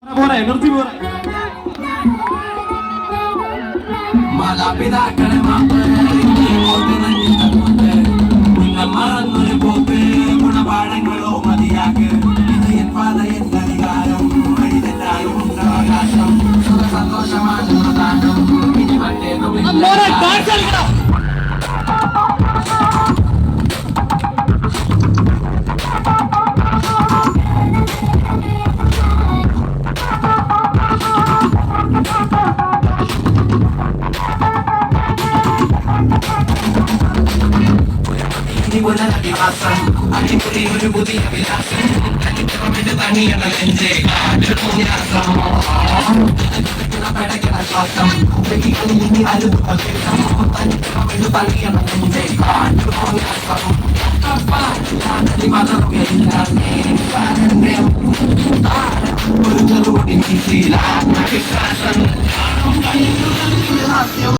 പോരെ നിർത്തി പോരെ മാതാപിതാക്കളെ നിങ്ങൾ മറന്നൊരു പോക്ക് ഗുണപാഠങ്ങളോ മതിയാക്ക് ഇത് എൻ പാതയൻ അധികാരം വഴിതെറ്റാലും അവകാശം സുഖ സന്തോഷമാണ് പ്രധാനം ഇനി മറ്റേതും അടിപൊളി ഒരു പുതിയ വിലാസം തണിയണ നെഞ്ചേ പടക്കണ ശ്വാസം ഇനി തളിയണ നെഞ്ചേ ഒരു ചെറുകുടി